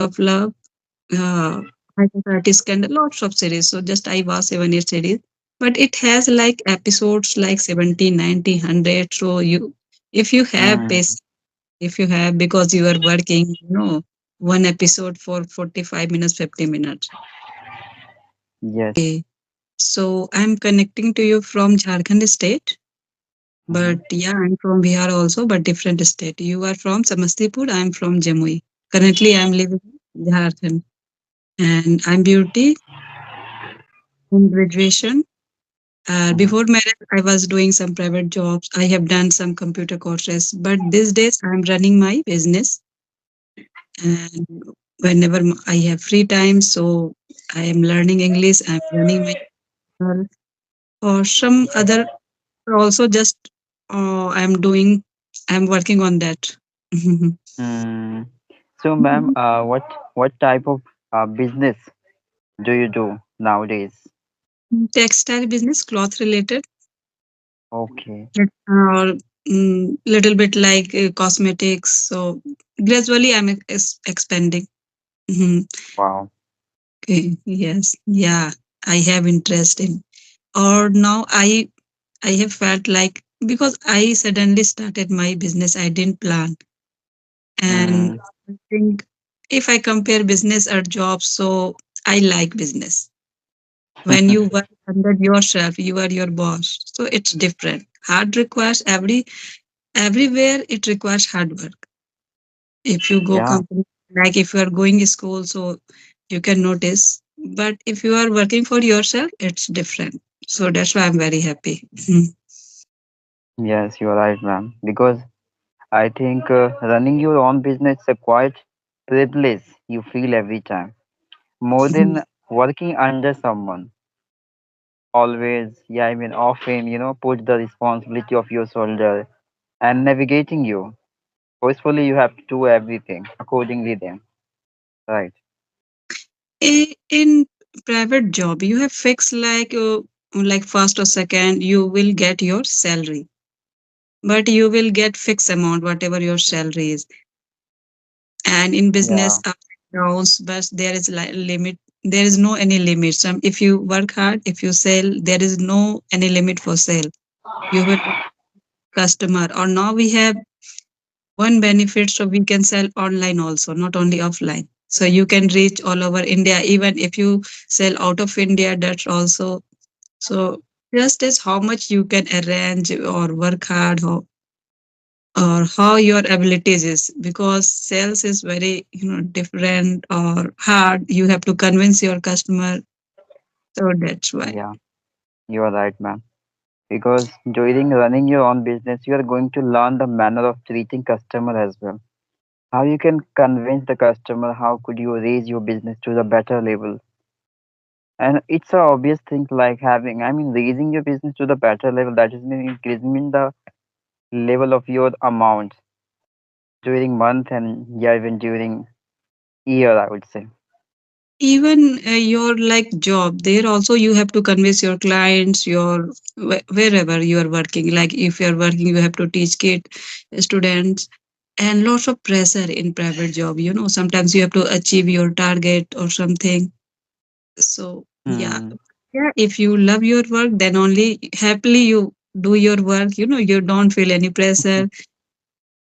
of Love, uh, I Got Artist Scandal, lots of series. So just I watch 7 8 series, but it has like episodes like 70, 90, 100. So you, if you have Mm, patience, if you have, because you are working, one episode for 45 minutes, 50 minutes. yes. Okay. So I'm connecting to you from Jharkhand state, Mm-hmm. but yeah, I'm from Bihar also, but different state. You are from Samastipur, I'm from Jamui. Currently, I'm living in Jharkhand, and I'm beauty in graduation. Mm-hmm. Before marriage, I was doing some private jobs. I have done some computer courses, but these days I'm running my business. And whenever I have free time, so I am learning English. I'm running my channel or some other. Also, just I'm doing. I'm working on that. Mm. So, ma'am, what type of business do you do nowadays? Textile business, cloth related, Okay. or little bit like cosmetics. So gradually, I'm expanding. Mhm. Wow. Okay. Yes. Yeah. I have interest in. Or now I have felt like because I suddenly started my business, I didn't plan, and Mm. I think if I compare business or job, so I like business. When you work under yourself, you are your boss, so it's different. Hard requires everywhere. It requires hard work. If you go Yeah. company, like if you are going to school, so you can notice. But if you are working for yourself, it's different. So that's why I'm very happy. Yes, you're right, ma'am. Because I think running your own business is a quite privilege you feel every time. More than working under someone. Always, yeah, I mean, often, put the responsibility of your shoulder and navigating you. Forcefully, you have to do everything accordingly then. Right. In private job, you have fixed like first or second, you will get your salary, but you will get fixed amount whatever your salary is. And in business, Yeah. ups and downs, but there is like limit. There is no any limit. Some if you work hard, if you sell, there is no any limit for sale. You will customer. Or now we have one benefit, so we can sell online also, not only offline. So you can reach all over India, even if you sell out of India. That's also. So just as how much you can arrange or work hard, or how your abilities is, because sales is very different or hard. You have to convince your customer. So that's why. Yeah, you are right, ma'am. Because during running your own business, you are going to learn the manner of treating customer as well. How you can convince the customer, how could you raise your business to the better level. And it's a obvious thing like having, I mean, raising your business to the better level, that is mean increasing the level of your amount during month and yeah, even during year, I would say. Even your like job, there also you have to convince your clients, your wherever you are working. Like if you are working, you have to teach kid students, and lots of pressure in private job. Sometimes you have to achieve your target or something. So yeah, Hmm. yeah, if you love your work, then only happily you do your work. You don't feel any pressure,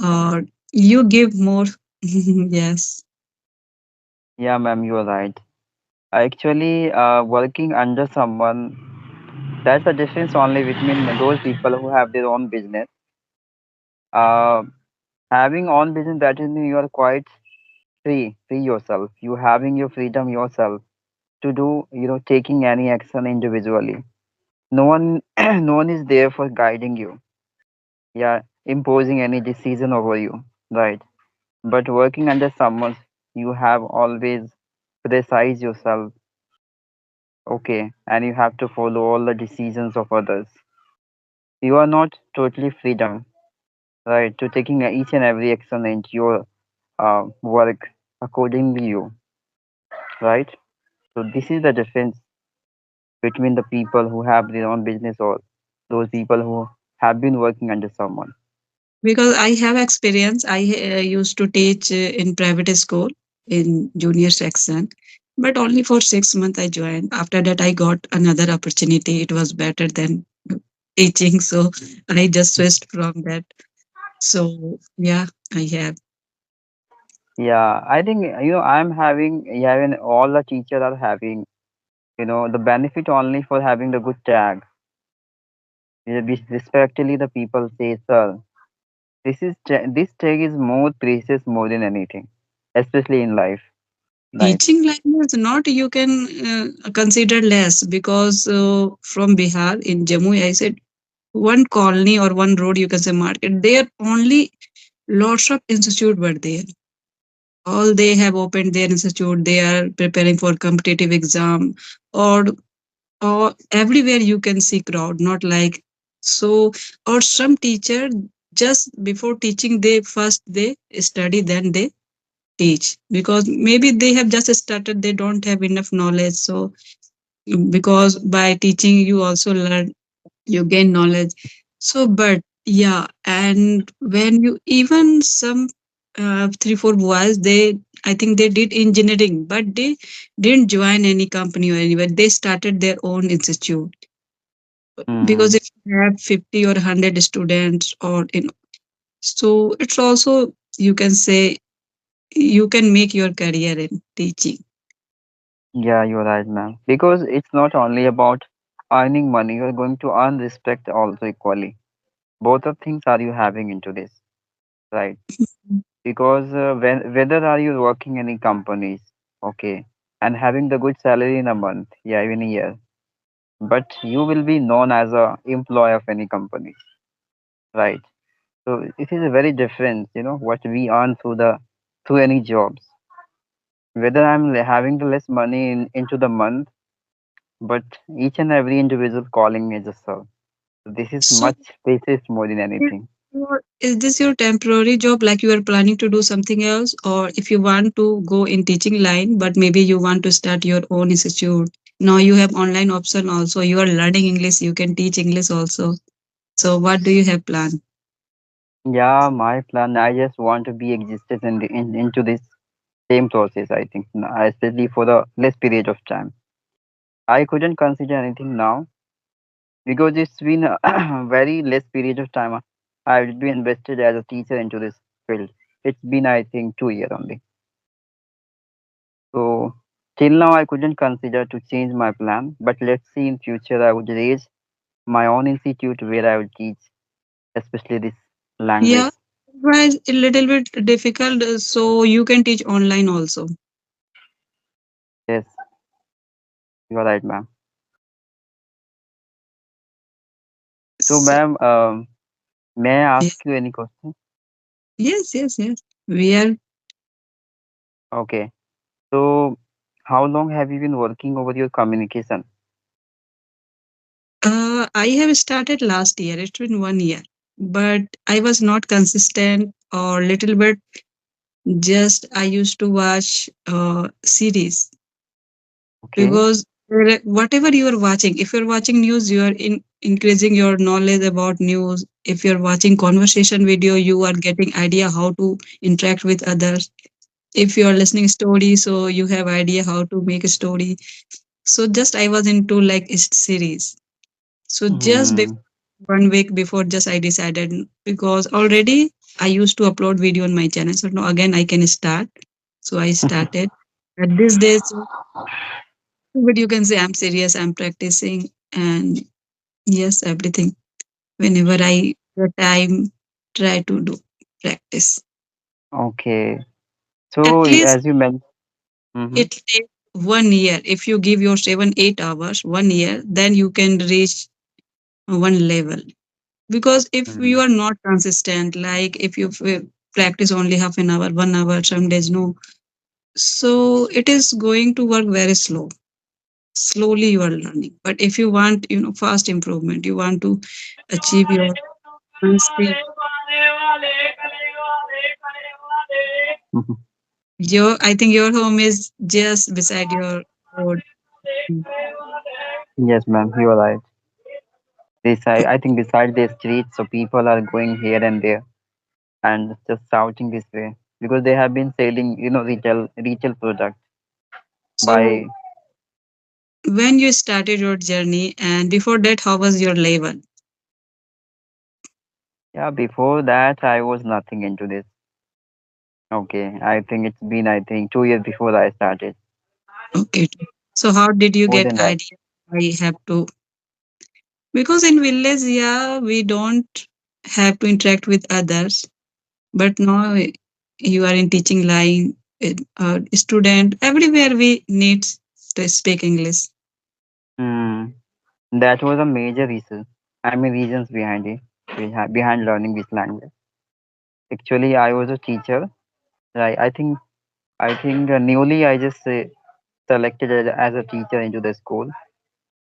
or you give more. Yes. Yeah, ma'am, you are right. Actually, working under someone, that's the difference only between those people who have their own business. Uh, Having own business, that is mean you are quite free yourself. You having your freedom yourself to do, taking any action individually. No one, no one is there for guiding you. Yeah, imposing any decision over you, right? But working under someone, you have always precise yourself, okay, and you have to follow all the decisions of others. You are not totally freedom, right, to taking each and every action into your work accordingly you, right? So this is the difference between the people who have their own business or those people who have been working under someone. Because I have experience. I used to teach in private school. in junior section, but only for 6 months I joined. After that, I got another opportunity. It was better than teaching, so I just switched from that. So yeah, I have. Yeah, I think I'm having, yeah, even all the teachers are having, the benefit only for having the good tag. Respectfully, the people say, sir, this tag is more precious more than anything, especially in life, right? Teaching line is not you can consider less because from Bihar in Jammu, I said one colony or one road you can say market. There only lots of institute were there. All they have opened their institute. They are preparing for competitive exam or everywhere you can see crowd. Not like so or some teacher just before teaching they first they study then they teach because maybe they have just started they don't have enough knowledge so because by teaching you also learn you gain knowledge so but yeah and when you even some 3 4 boys they I think they did engineering but they didn't join any company or anywhere they started their own institute because Hmm. if you have 50 or 100 students or in so it's also you can say you can make your career in teaching. Yeah, you're right, ma'am. Because it's not only about earning money, you're going to earn respect also equally. Both of things are you having into this, right? Because whether are you working any companies, okay, and having the good salary in a month, yeah, even a year, but you will be known as a employee of any company, right? So it is a very different, what we earn through any jobs. Whether I'm having the less money into the month, but each and every individual calling me just sir. So this is So much precious more than anything. is this your temporary job, like you are planning to do something else, or if you want to go in teaching line, but maybe you want to start your own institute? Now you have online option also. You are learning English. You can teach English also. So what do you have planned? Yeah, my plan. I just want to be existed into this same process. I think, especially for the less period of time. I couldn't consider anything now because it's been a very less period of time. I've been invested as a teacher into this field. It's been, I think, 2 years only. So till now, I couldn't consider to change my plan. But let's see in future, I would raise my own institute where I would teach, especially this language. Yeah, was a little bit difficult. So you can teach online also. Yes, you are right, ma'am. So, So ma'am, may I yeah. ask you any question? Yes, yes, yes. We are. Okay. So, how long have you been working over your communication? I have started last year. It's been 1 year, but I was not consistent or little bit. Just I used to watch series Okay. because whatever you are watching, if you're watching news, you are increasing your knowledge about news. If you're watching conversation video, you are getting idea how to interact with others. If you are listening story, so you have idea how to make a story. So just I was into like series. So just Hmm. 1 week before, just I decided because already I used to upload video on my channel. So now again I can start. So I started. At these days, but you can say I'm serious. I'm practicing, and yes, everything. Whenever I get time, try to do practice. Okay. At So, least as you mentioned, mm-hmm. it takes 1 year. If you give your 7 8 hours, 1 year, then you can reach one level. Because if you are not consistent, like if you practice only half an hour, 1 hour, some days no, so it is going to work very slow. Slowly you are learning. But if you want, fast improvement, you want to achieve your speed. Your I think your home is just beside your road. Yes, ma'am, you are right. I think beside the street, so people are going here and there and just shouting this way. because they have been selling, retail product So by. when you started your journey and before that, how was your level? Yeah, before that I was nothing into this. Okay, I think it's been, I think, 2 years before I started. Okay. So how did you More get than that. idea? I have to, because in village, yeah, we don't have to interact with others. But now you are in teaching line, student, everywhere we need to speak English. Hmm. That was a major reason. I mean, reasons behind it, behind learning this language. Actually, I was a teacher. I think newly I just selected as a teacher into the school.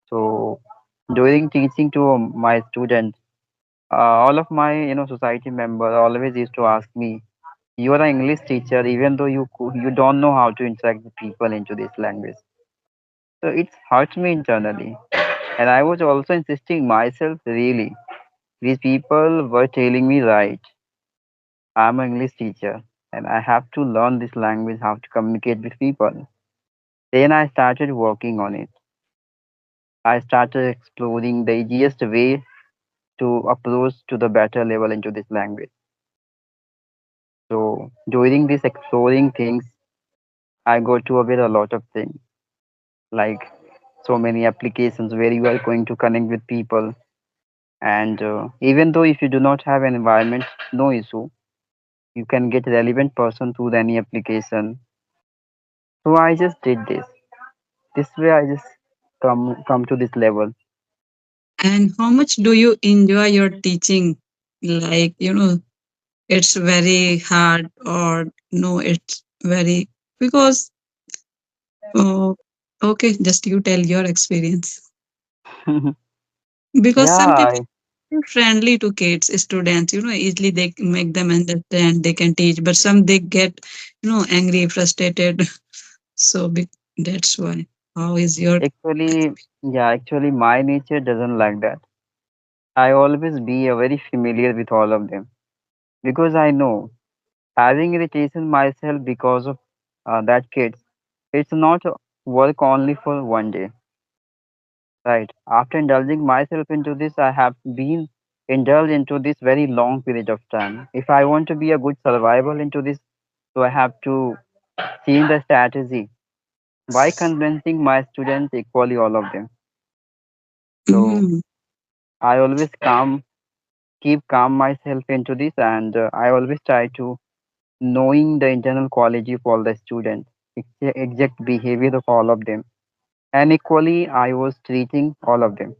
So during teaching to my students, all of my society members always used to ask me, "You are an English teacher, even though you don't know how to interact with people into this language." So it hurts me internally, and I was also insisting myself really. These people were telling me, right, I'm an English teacher and I have to learn this language, how to communicate with people. Then I started working on it. I started exploring the easiest way to approach to the better level into this language. So during this exploring things, I got to aware a lot of things, like so many applications where you are going to connect with people. And even though if you do not have an environment, no issue, you can get relevant person through any application. So I just did this. This way I just come to this level. And how much do you enjoy your teaching? Like, it's very hard or no, it's very, because, oh, okay, just you tell your experience. Because Yeah, some people are friendly to kids, students, easily they can make them understand, they can teach, but some they get, angry, frustrated. So that's why. How is your actually my nature doesn't like that. I always be very familiar with all of them because I know having irritation myself because of that kids, it's not work only for one day, right? After indulging myself into this, I have been indulged into this very long period of time. If I want to be a good survival into this, so I have to change the strategy by convincing my students equally all of them. So Mhm. I always keep calm myself into this, and I always try to knowing the internal quality of all the students, exact behavior of all of them, and equally I was treating all of them.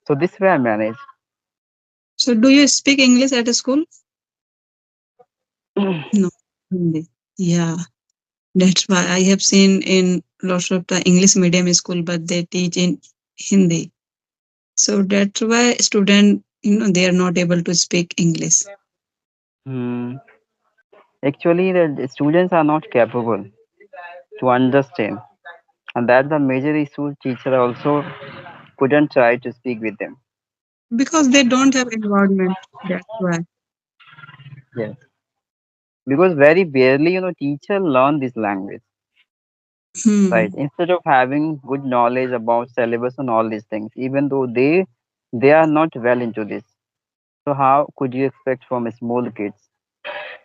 So this way I manage. So do you speak English at a school? No. Hindi. Yeah, that's why I have seen in lots of the English medium school, but they teach in Hindi. So that's why student, they are not able to speak English. Hmm. Actually, the students are not capable to understand, and that's the major issue. Teacher also couldn't try to speak with them. Because they don't have environment. That's why. Yes, because very barely, teacher learn this language, right? Hmm. Instead of having good knowledge about syllabus and all these things, even though they are not well into this. So how could you expect from small kids,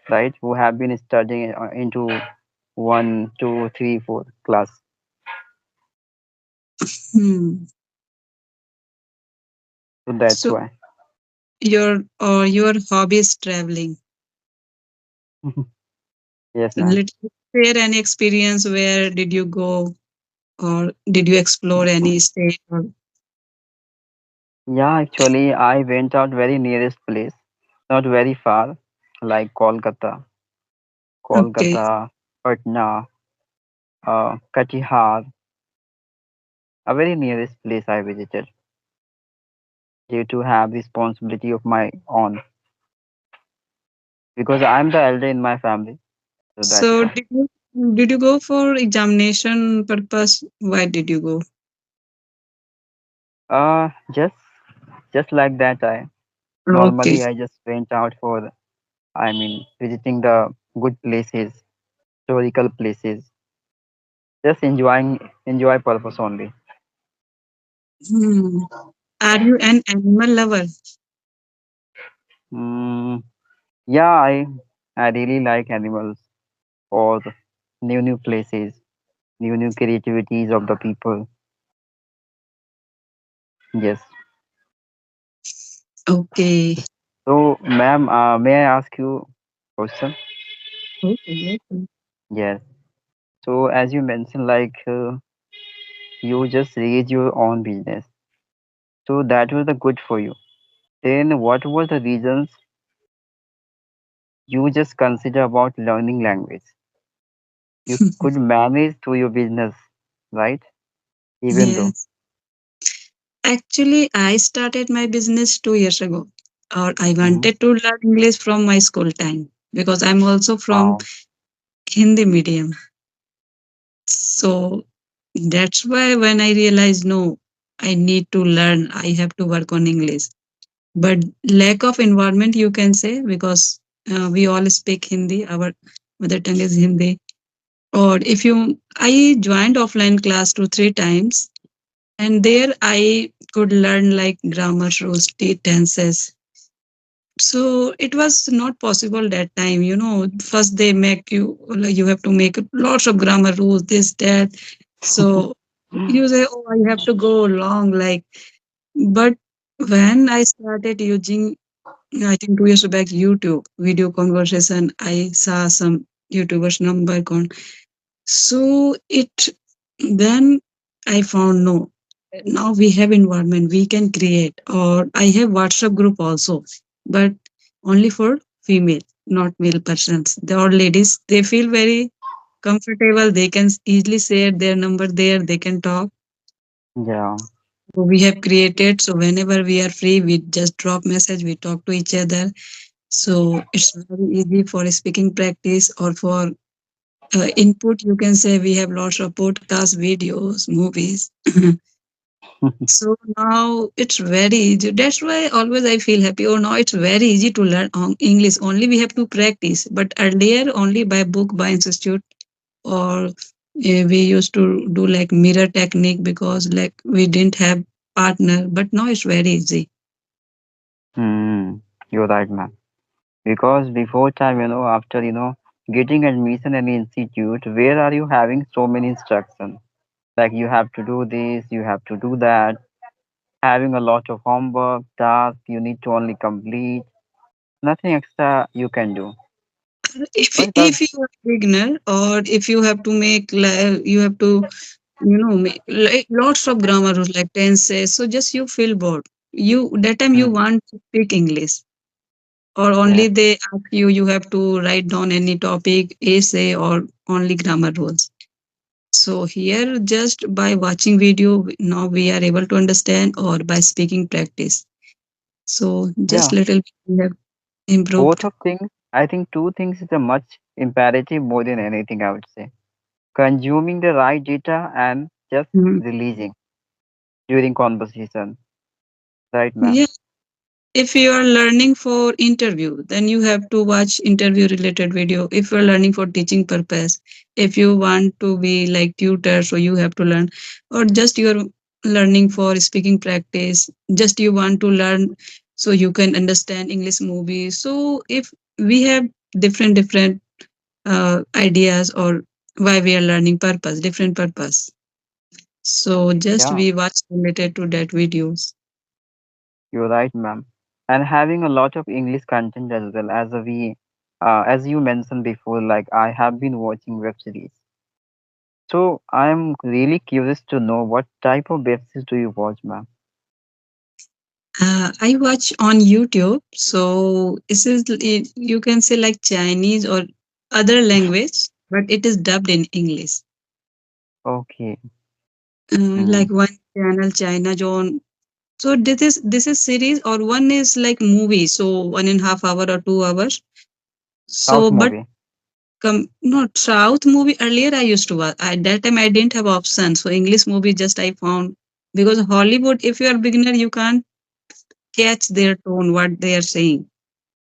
right, who have been studying into 1, 2, 3, 4 class? Hmm. So that's So why. your hobby is traveling. Yes, ma'am. Let's share any experience. Where did you go, or did you explore any state? Or Yeah, actually, I went out very nearest place, not very far, like okay. Kolkata, Patna, Katihar, a very nearest place I visited due to have responsibility of my own because I'm the elder in my family, so that's So why. did you go for examination purpose? Why did you go? Uh, just just like that, I Okay. normally I just went out for, I mean, visiting the good places, historical places. Just enjoy purpose only. Hmm. Are you an animal lover? Mm, yeah, I really like animals or new places, new creativities of the people. Yes. Okay. So, ma'am, may I ask you question? Okay. Okay. Yes. So, as you mentioned, like you just raise your own business, so that was the good for you. Then, what were the reasons you just consider about learning language? You could manage to your business, right? Even though, Yes. Actually, I started my business 2 years ago. Or I hmm, wanted to learn English from my school time because I'm also from wow, Hindi medium. So that's why when I realized no, I need to learn, I have to work on English. But lack of environment, you can say, because we all speak Hindi, our mother tongue is Hindi. Or if you, I joined offline class 2 3 times, and there I could learn like grammar rules, tenses. So it was not possible that time. First they make you like you have to make lots of grammar rules, this that. So you say, oh, I have to go long like. But when I started using, I think 2 years back, YouTube video conversation, I saw some YouTubers number con. So it then I found no. Now we have environment we can create, or I have WhatsApp group also, but only for female, not male persons. The or ladies, they feel very comfortable. They can easily share their number there. They can talk. yeah, So we have created. So whenever we are free, we just drop message. We talk to each other. So it's very easy for speaking practice or for input. You can say we have lots of podcasts, videos, movies. So now it's very easy. That's why always I feel happy. Oh, now it's very easy to learn English. Only we have to practice. But earlier, only by book, by institute, or we used to do like mirror technique because like we didn't have partner. But now it's very easy. hmm, you're right, ma'am. Because before time, after getting admission in institute, where are you having so many instructions? Like you have to do this, you have to do that, having a lot of homework, tasks you need to only complete, nothing extra you can do. But If you are beginner, or if you have to make you have to make like lots of grammar rules like tenses, so just you feel bored. You that time you hmm, want to speak English, or only yes, they ask you have to write down any topic, essay, or only grammar rules. So here just by watching video now we are able to understand, or by speaking practice. So just yeah, little bit we have both improved. of things. I think two things is a much imperative more than anything. I would say consuming the right data and just Mm. releasing during conversation, right, ma'am? Yeah, if you are learning for interview, then you have to watch interview related video. If you are learning for teaching purpose, if you want to be like tutor, so you have to learn. Or just you are learning for speaking practice, just you want to learn so you can understand English movies. So if we have different ideas, or why we are learning purpose, different purpose, so just Yeah, we watch related to that videos. you're right, ma'am. And having a lot of English content as well as as you mentioned before, like I have been watching web series. So I'm really curious to know what type of web series do you watch, ma'am? I watch on YouTube. So this is you can say like Chinese or other language, but it is dubbed in English. Okay. Like Mm. one channel China John. So this is series, or one is like movie. So 1.5 hour or 2 hours. South So but movie. not South movie. Earlier I used to watch. At that time I didn't have option. So English movie just I found, because Hollywood. If you are beginner, you can't catch their tone, what they are saying.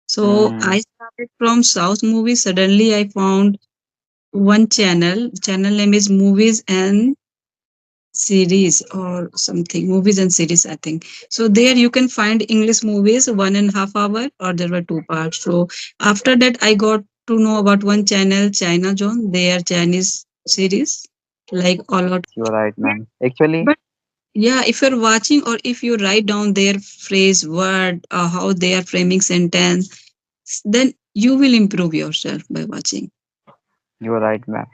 So Mm, I started from South movies. Suddenly I found one channel. Channel name is Movies and Series or something. Movies and Series, I think. So there you can find English movies 1.5 hour, or there were two parts. So after that I got to know about one channel, China Zone. They are Chinese series, like all out. yes, you're right, ma'am. Actually, But yeah, if you're watching or if you write down their phrase, word, how they are framing sentence, then you will improve yourself by watching. you're right, ma'am.